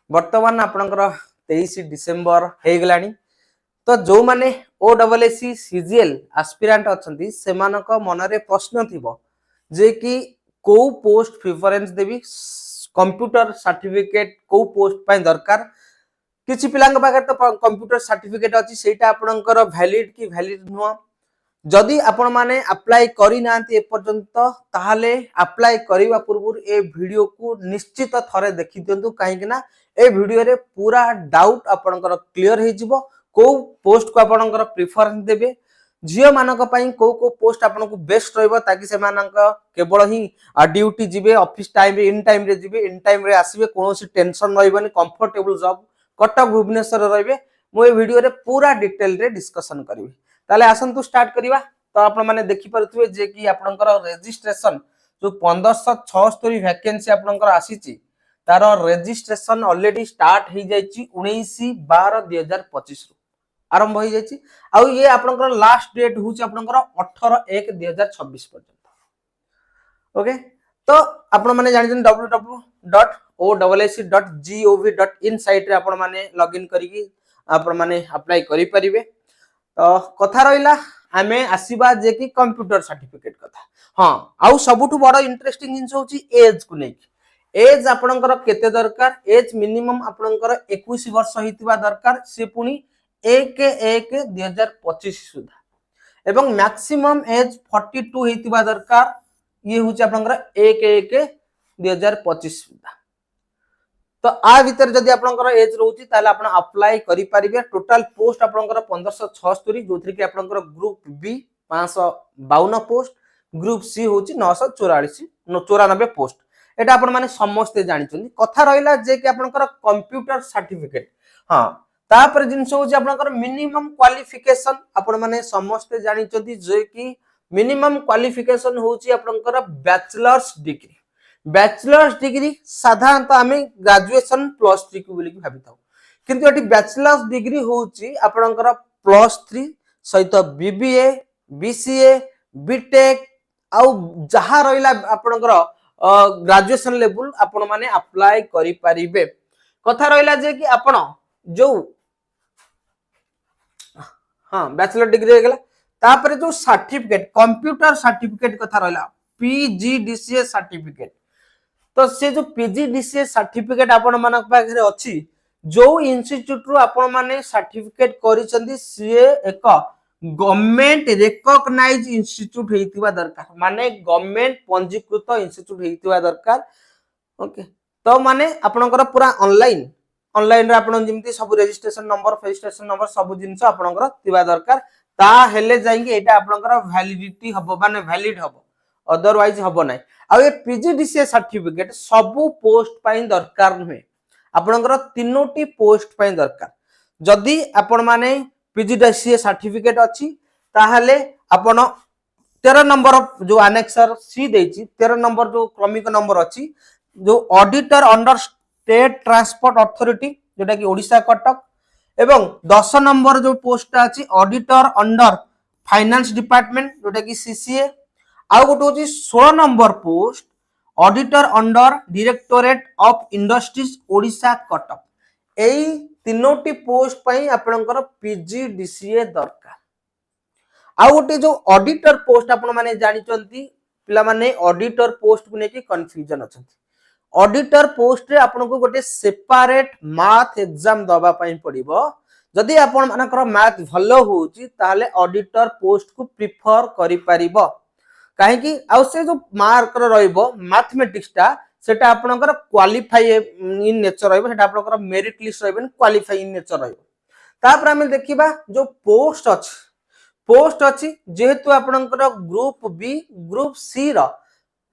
वर्तमान आपणकर 23 डिसेम्बर हो गलानी तो जो माने ओडब्ल्यूएससी सीजीएल एस्पिरेंट अच्छी से मनरे प्रश्न थिबो जे कि को पोस्ट प्रिफरेंस देवी कंप्यूटर सर्टिफिकेट को पोस्ट पाई दरकार किछि पिलांग पाखे तो कंप्यूटर सर्टिफिकेट अच्छी सेटा आपणकर वैलिड कि वैलिड नुह जदि आपण माने अप्लाई करी नांती एपर्यंत ताहाले अप्लाई करिवा पूर्व ए वीडियो को निश्चित थरे देखि दियंतु काहेकि ना ए वीडियो रे पूरा डाउट आपणकर क्लियर हे जिवो को पोस्ट को आपणकर प्रेफरेंस देबे झियो मानक पई को पोस्ट आपनको बेस्ट रहइबो ताकि से मानक केवल ही ड्यूटी जिबे ऑफिस टाइम रे इन टाइम रे जिबे इन टाइम रे आसीबे कोनोसी टेंशन रहइबनी कंफर्टेबल जॉब कटक भुवनेश्वर रहइबे मो ए वीडियो रे पूरा डिटेल रे डिस्कशन करिवे ताले आसंतु स्टार्ट करिवा तो आपण माने देखि परथुवे जे कि आपनकर रजिस्ट्रेशन जो 1576 वैकेंसी आपनकर आसीची तार रजिस्ट्रेशन ऑलरेडी स्टार्ट हो जाइए 19/12/2025 आरंभ हो जाइए आ ये आपनकर लास्ट डेट हूँ आपनकर 18/1/2026 पर्यंत ओके तो आपण माने जानि www.oacc.gov.in साइट रे आपण माने लॉगिन करिकी आपण माने अप्लाई करि परिबे तो कथा रहिला आमे आसीबा जे कि कंप्यूटर सर्टिफिकेट कथा हां आउ सबुठु बड़ इंटरेस्टिंग जिंस होची एज को नै एज आपनकर केते दरकार एज मिनिमम आपनकर 21 वर्ष होइतिबा दरकार से पुनी 1/1/2025 सुधा एवं मैक्सिमम एज 42 होइतिबा दरकार ये होची आपनकर 1/1/2025 सुधा तो आ भीतर जदि आपनकर एज रहउची ताले आपण अप्लाई करि परिबे टोटल पोस्ट आपनकर 1576 जोथि कि आपनकर group B 552 post group C होची 994 पोस्ट एटा आपण माने समस्त जानिछन कथा रहिला जे कि आपनकर कंप्यूटर सर्टिफिकेट हां तापर जिंस होची आपनकर मिनिमम क्वालिफिकेशन आपण माने समस्त जानिछन जे कि मिनिमम क्वालिफिकेशन होची आपनकर बैचलर्स डिग्री बैचलर्स डिग्री साधारणतः आमे ग्रेजुएशन +3 को बोली भाबी थाउ किंतु एटी बैचलर्स डिग्री होची आपनकर +3 सहित बीबीए बीसीए बीटेक आउ जहा रहिला आपनकर ग्रेजुएशन लेवल आपण माने अप्लाई करि परिबे कथा रहिला जे कि आपण जो हां बैचलर डिग्री हे गेला तापर जो सर्टिफिकेट कंप्यूटर सर्टिफिकेट कथा रहिला पीजीडीसीए सर्टिफिकेट तो से जो पीजीडीसीए सर्टिफिकेट आपण मानक पाखरे अछि जो इंस्टीट्यूट रु आपण माने सर्टिफिकेट करिसंदी से एक गवर्नमेंट रिकॉग्नाइज इंस्टीट्यूट हेतिबा दरकार माने गवर्नमेंट पंजीकृत इंस्टीट्यूट हेतिबा दरकार ओके तो माने आपनकर पूरा ऑनलाइन रे आपण जिमती सब रजिस्ट्रेशन नंबर सब जिंस आपनकर तिबा दरकार ता हेले जाईंगे एटा आपनकर वैलिडिटी हबो माने वैलिड हबो अदरवाइज हबो नै आ ये पीजीडीसीए सर्टिफिकेट सबु पोस्ट पाई दरकार नुहे आपनकर तीनोटी पोस्ट पाई दरकार जदि आपण माने पीजीडीसीए सर्टिफिकेट अछि ताहाले आपण 13 नंबर जो एनेक्सर सी देछि 13 नंबर जो क्रमिक नंबर अछि जो auditor under state transport authority जेटा कि ओडिसा कटक एवं 10 नंबर जो पोस्ट अछि ऑडिटर अंडर फाइनेंस डिपार्टमेंट जेटा कि सीसीए आउ गोटे होची 16 number post auditor under directorate of industries Odisha Cuttack एई तीनोटी पोस्ट पई आपनकर पीजीडीसीए दरकार आउ गोटे जो ऑडिटर पोस्ट आपण माने जानि चंती पिला माने ऑडिटर पोस्ट को नेकी कंफ्यूजन अछंती ऑडिटर पोस्ट रे आपनको गोटे सेपरेट मैथ एग्जाम दबा पई पड़िबो जदि आपण मानकर मैथ भलो होउची ताले ऑडिटर पोस्ट को प्रिफर करि परिबो काहे कि आ से जो मार्क रहइबो मैथमेटिक्स टा सेटा आपनकर क्वालिफाई इन नेचर रहइबो सेटा आपनकर मेरिट लिस्ट रहइबो क्वालिफाई इन नेचर रहइबो तापर हम देखिबा जो पोस्ट अछि जेहेतु आपनकर ग्रुप बी ग्रुप सी रो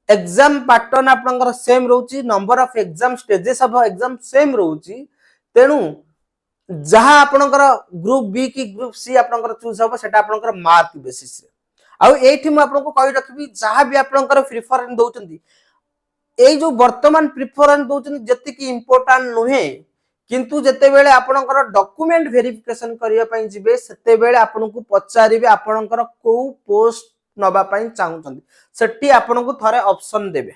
एग्जाम पैटर्न आपनकर सेम रहउची number of exam stages of exam same रहउची तेनु जहा आपनकर ग्रुप बी की ग्रुप सी आपनकर चूज होबो सेटा आपनकर मार्क बेसिस रे आउ एठी म आपनको कहि रखबी जहा भी आपनकर प्रेफरेंस दोचंती एई जो वर्तमान प्रेफरेंस दोचंती जति की इंपोर्टेंट नुहे किंतु जते बेले आपनकर डॉक्यूमेंट वेरिफिकेशन करिया पई जिबे सेते बेले आपनको पचारिबे आपनकर को पोस्ट नबा पई चाहुचंती सेठी आपनको थरे ऑप्शन देबे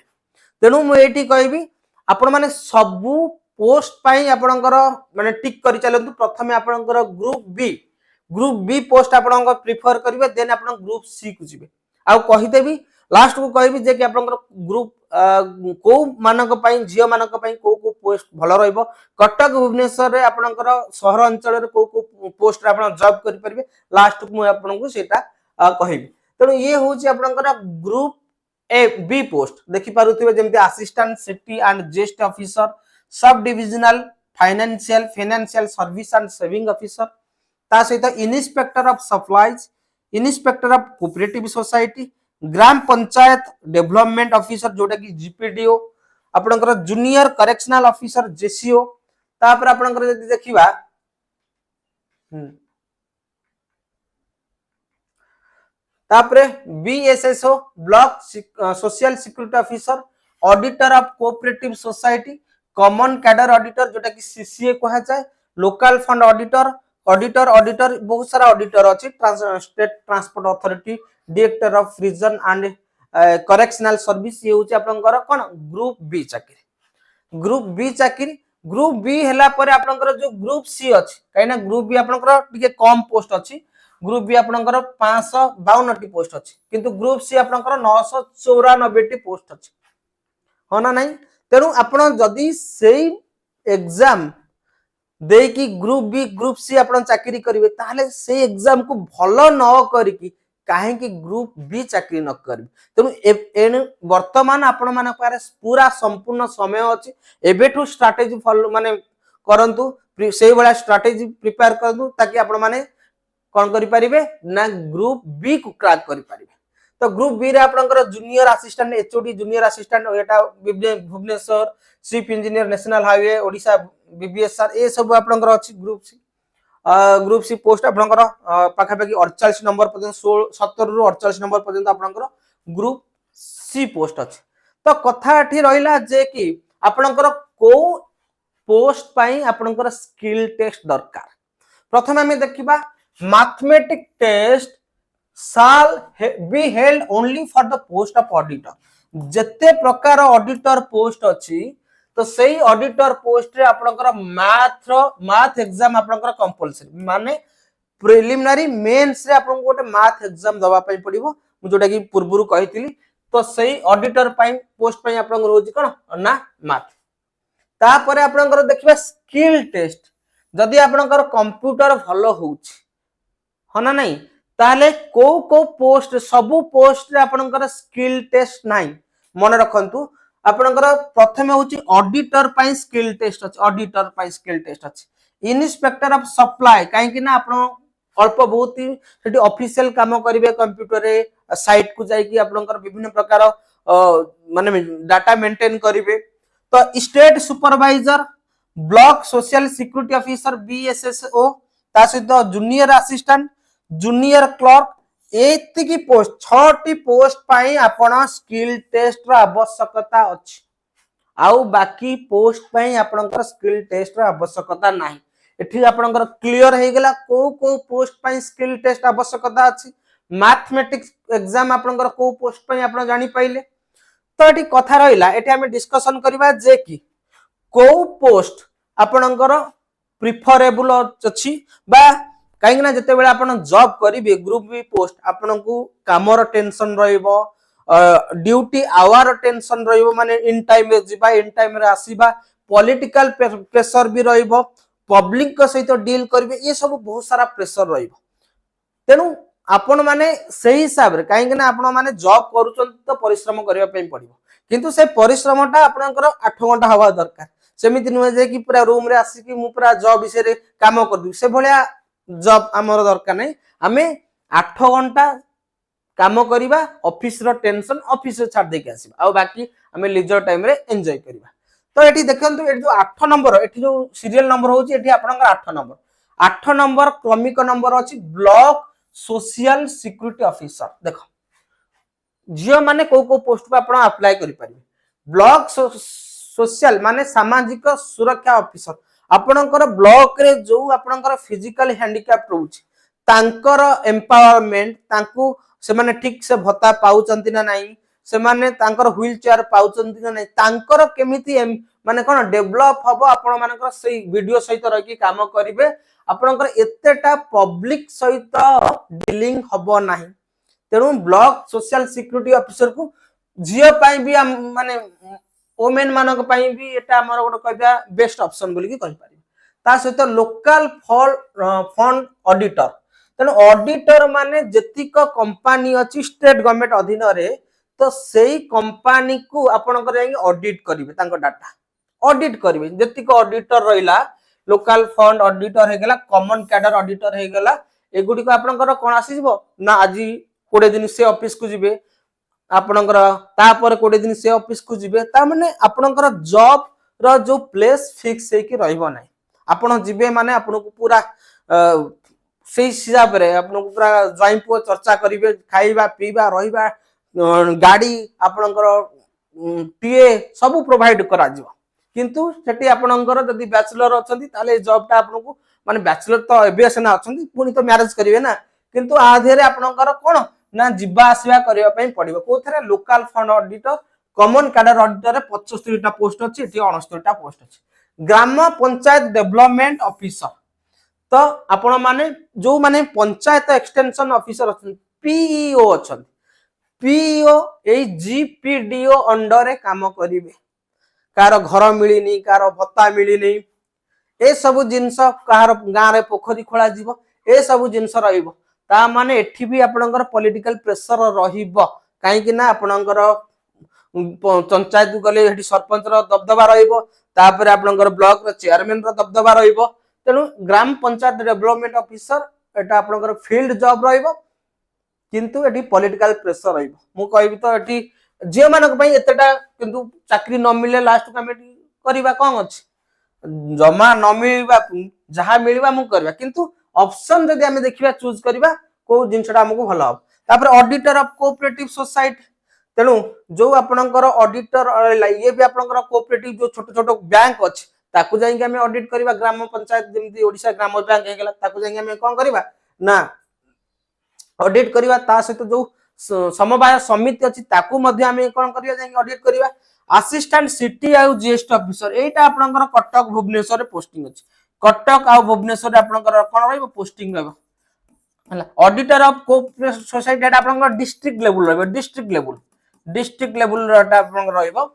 तेनु म एठी कहबी आपण माने सबु पोस्ट पाई आपणकर माने टिक करि चलंतु प्रथमे आपणकर ग्रुप बी पोस्ट आपणकर प्रिफर करिवे देन आपण ग्रुप सी को जिवे आ कहिदेबी लास्ट को कहबी जे कि आपणकर ग्रुप को मानक पाई जियो मानक पाई को पोस्ट भलो रहइबो कटक भुवनेश्वर रे आपणकर शहर अंचल रे को पोस्ट रे आपण जॉब करि परिबे लास्ट को आपण को सेटा कहबी तनो ये होची आपणकर ग्रुप ए बी पोस्ट देखि पारुथिबे जेमति assistant CT and GST officer sub divisional financial service and saving officer ता सहित inspector of supplies inspector of cooperative society gram panchayat development officer जोटा कि जीपीडीओ आपनकर जूनियर करेक्शनल ऑफिसर जेसीओ तापर आपनकर यदि देखिबा तापर BSSO block social security officer auditor of cooperative society common cadre auditor जोटा कि सीसीए कहा जाए लोकल फंड ऑडिटर बहुत सारा ऑडिटर अच्छी state transport authority director of prison and correctional service ये होची आपनकर कोन ग्रुप बी चाकरी ग्रुप बी हला पर आपनकर जो ग्रुप सी अछि काइना ग्रुप बी आपनकर टिके कम पोस्ट अछि ग्रुप बी आपनकर 552 टी पोस्ट अछि किंतु ग्रुप सी आपनकर 994 टी पोस्ट अछि होना नहीं तेनु आपण जदी सेई एग्जाम दे कि ग्रुप बी ग्रुप सी आपण चाकरी करिवे ताले से एग्जाम को भलो न करी कि काहे कि ग्रुप बी चाकरी न करी तेनु वर्तमान आपण माने पारे पूरा संपूर्ण समय अछि एबेठु स्ट्रेटजी फॉलो माने करंतु सेई वाला स्ट्रेटजी प्रिपेयर करंतु ताकि आपण माने कोन करि परिबे ना ग्रुप बी को क्रैक करि परिबे तो ग्रुप बी रे आपनकर junior assistant HOD junior assistant एटा Bhubaneswar chief engineer national highway Odisha BBSR ए सब आपनकर अछि ग्रुप सी पोस्ट आपनकर पाखा पाखी 48 नंबर पर्यंत 17 रु 48 नंबर पर्यंत आपनकर ग्रुप सी पोस्ट अछि तो कथा एठी रहिला जे कि आपनकर को पोस्ट पाई आपनकर स्किल टेस्ट दरकार प्रथम हमें देखिबा mathematic test shall be held only for the post of auditor जत्ते प्रकार ऑडिटर पोस्ट अछि तो सही ऑडिटर पोस्ट रे आपनकर मैथ एग्जाम आपनकर कंपलसरी माने प्रिलिमिनरी मेंस रे आपन गोटे मैथ एग्जाम दवा पई पड़िबो मु जोटा कि पूर्वरु कहितली तो सही ऑडिटर पई पोस्ट पई आपनकर होची कोन ना मैथ ता परे आपनकर देखिबा स्किल टेस्ट जदी आपनकर कंप्यूटर भलो होउची हना नहीं ताले को पोस्ट सबु पोस्ट रे आपनकर स्किल टेस्ट नाही मन रखंतु आपनकर प्रथमे होची ऑडिटर पई स्किल टेस्ट अछि इंस्पेक्टर ऑफ सप्लाई काहे कि ना आपण अल्प बहुत ही सेठी ऑफिशियल काम करिवे कंप्यूटर रे साइट को जाई कि आपनकर विभिन्न प्रकार माने डाटा मेंटेन करिवे तो state supervisor block social security officer BSSO ता सहित जूनियर असिस्टेंट जूनियर क्लर्क एतिकी पोस्ट 6टी पोस्ट पाई आपण स्किल टेस्ट रो आवश्यकता अछि आउ बाकी पोस्ट पाई आपनकर स्किल टेस्ट रो आवश्यकता नाही एठी आपनकर क्लियर हे गेला को पोस्ट पाई स्किल टेस्ट आवश्यकता अछि मैथमेटिक्स एग्जाम आपनकर को पोस्ट पाई आपण जानि पाइले तो एठी कथा रहिला एठी हम डिस्कशन करबा जे कि को पोस्ट आपनकर प्रिफरेबल अछि बा कहीं ना जिते बेला आपण जॉब करिवे ग्रुप बी पोस्ट आपण को कामर टेंशन रहइबो ड्यूटी आवर टेंशन रहइबो माने इन टाइम रे जिबा इन टाइम रे आसीबा पॉलिटिकल प्रेशर भी रहइबो पब्लिक के सहित डील करिवे ये सब बहुत सारा प्रेशर रहइबो तेनु आपण माने सही हिसाब रे कहीं ना आपण माने जॉब करूछन तो परिश्रम करिवा पई पड़िबो किंतु से परिश्रमटा आपनकर 8 घंटा हवा दरकार सेमिति नुहे जे कि पूरा रूम रे आसी कि मु पूरा जॉब विषय रे काम कर दु से भलिया जॉब आमर दरकार नहीं आमे 8 घंटा काम करिबा ऑफिस रो टेंशन ऑफिस रे छाड़ दे के आसीबा आ बाकी आमे लीजर टाइम रे एन्जॉय करिबा तो एठी देखंतु एठी जो 8 नंबर एठी जो सीरियल नंबर होची एठी आपनकर 8 नंबर क्रमिक नंबर अछि ब्लॉक सोशल सिक्योरिटी ऑफिसर देखो जियो माने को पोस्ट पे आपण अप्लाई करि परिबे ब्लॉक सोशल माने सामाजिक सुरक्षा ऑफिसर आपनकर ब्लॉक रे जो आपनकर फिजिकल हैंडिकैप रहउची तांकर एम्पावरमेंट तांकू से माने ठीक से भत्ता पाउचंती ना नाही से माने तांकर व्हील चेयर पाउचंती ना नाही तांकर केमिति माने कोन डेवलप हबो आपण मानकर सेई वीडियो सहित रही काम करिवे आपणकर एतेटा पब्लिक सहित डीलिंग हबो नाही तेणु ब्लॉक सोशल सिक्यूरिटी ऑफिसर को झियो पाई भी माने वोमेन मानक पाई भी एटा हमर गोटे कहबा बेस्ट ऑप्शन बोली कि कहि पारि ता सहित लोकल फंड ऑडिटर तेणु ऑडिटर माने जतिक कंपनी अछि स्टेट गवर्नमेंट अधीन रे तो सेई कंपनी को आपणकर जाई ऑडिट करिवे तांको डाटा ऑडिट करिवे जतिक ऑडिटर रहिला लोकल फंड ऑडिटर हे गेला कॉमन कैडर ऑडिटर हे गेला एगुडी को आपणकर कोन आसीबो ना आजी 20 दिन से ऑफिस को जिवे आपणकर तापर 20 दिन से ऑफिस को जिवे ता माने आपणकर जॉब रो जो प्लेस फिक्स हे कि रहइबो नै आपण जिवे माने आपण को पूरा से हिसाब रे आपण को पूरा जॉइन पो चर्चा करिवे खाइबा पीबा रहिबा गाड़ी आपणकर टीए सब प्रोवाइड करा जिवो किंतु सेठी आपणकर जदी बैचलर अछंती ताले जॉब ता आपण को माने बैचलर तो एबिएस ना अछंती पुनी तो मैरिज करिवे ना किंतु आधेरे आपणकर कोन ना जिबा आसीबा करिवा पई पड़िबो कोथरे local fund auditor common cadre auditor रे 75 टा पोस्ट अछि एठी 69 टा पोस्ट अछि ग्राम पंचायत डेवलपमेंट ऑफिसर तो आपण माने जो माने पंचायत एक्सटेंशन ऑफिसर अछन पीईओ अछन पीईओ ए जीपीडीओ अंडर रे काम करिवे कार घर मिलिनी कार भत्ता मिलिनी ए सब जिंस कार गां रे पोखरी खोला जीवो ए सब जिंस रहिबो ता माने एठी भी आपणकर पॉलिटिकल प्रेशर रहिबो काहे कि ना आपणकर पंचायत गले एठी सरपंच रो दबदबा रहिबो तापर आपणकर ब्लॉक रो चेयरमैन रो दबदबा रहिबो तेनु ग्राम पंचायत डेवलपमेंट ऑफिसर एटा आपणकर फील्ड जॉब रहिबो किंतु एठी पॉलिटिकल प्रेशर रहिबो मु कहबी तो एठी जे मानक पई एतेटा किंतु चाकरी न मिले लास्ट कमिटी करबा कोन अछि जमा न मिलबा जहा मिलबा मु करबा किंतु ऑप्शन जदि हमें देखिबा चूज करबा को जिंसटा हमको भलो हो तापर ऑडिटर ऑफ कोऑपरेटिव सोसाइटी तेनु जो आपणकर ऑडिटर ये भी आपणकर कोऑपरेटिव जो छोट छोट बैंक अछि ताकू जाई के हमें ऑडिट करबा ग्राम पंचायत जेमि ओडिसा ग्राम बैंक हे गेला ताकू जाई के हमें कोन करबा ना ऑडिट करबा ता सहित जो समवाय समिति अछि ताकू मध्ये हमें कोन करबा जाई ऑडिट करबा असिस्टेंट सिटी आ जीएसटी ऑफिसर एटा आपणकर कटक भुवनेश्वर रे पोस्टिंग अछि कटक आ भुवनेश्वर रे आपणकर कोन रहइबो पोस्टिंग रहइबो हला ऑडिटर ऑफ कोऑपरेटिव सोसाइटी एटा आपणकर डिस्ट्रिक्ट लेवल रहइबो डिस्ट्रिक्ट लेवल एटा आपणकर रहइबो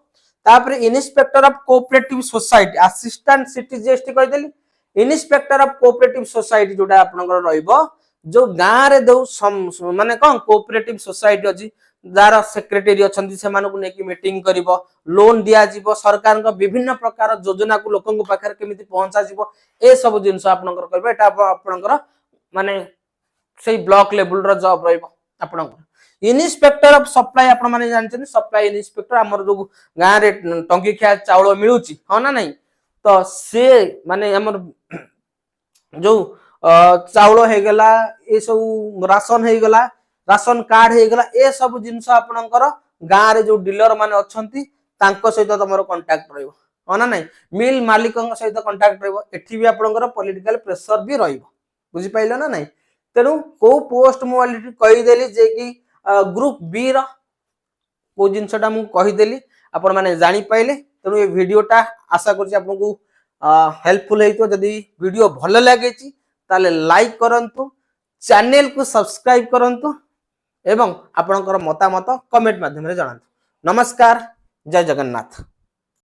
तापर inspector of cooperative society assistant city GST कहि देली इंस्पेक्टर ऑफ कोऑपरेटिव सोसाइटी जोटा आपणकर रहइबो जो गां रे दो माने कोन कोऑपरेटिव सोसाइटी अछि जार सेक्रेटरी अछंती से मानको नेकी मीटिंग करिवो लोन दिया जीवो सरकार को विभिन्न प्रकार योजना को लोकन को पाखर केमिति पहुंचा जीवो ए सब जिंस आपनकर करबे एटा आपनकर माने सेही ब्लॉक लेवल रो जॉब रहइबो आपनकर इंस्पेक्टर ऑफ सप्लाई आपन माने जानछन सप्लाई इंस्पेक्टर हमर जो गां रे टंकी खिया चावल मिलुची ह ना नहीं तो से माने हमर जो चावल हे गेला ए सब राशन हे गेला राशन कार्ड हे गेला ए सब जिंस आपनकर गां रे जो डीलर माने अछंती तांको सहित तमरो कांटेक्ट रहइबो ह ना नहीं मिल मालिकन सहित कांटेक्ट रहइबो एठी भी आपनकर पॉलिटिकल प्रेशर भी रहइबो बुझि पाइलो ना नहीं तेनु को पोस्ट मु ऑलरेडी कहि देली जे कि ग्रुप बी रो को जिंसटा मु कहि देली आपण माने जानि पाइले तेनु ए वीडियोटा आशा करछि आपनको हेल्पफुल हेतो जदी वीडियो भलो लागेछि ताले लाइक करंतु चैनल को सब्सक्राइब करंतु एवं आपनकर मतामत कमेंट माध्यम रे जणांतु नमस्कार जय जगन्नाथ।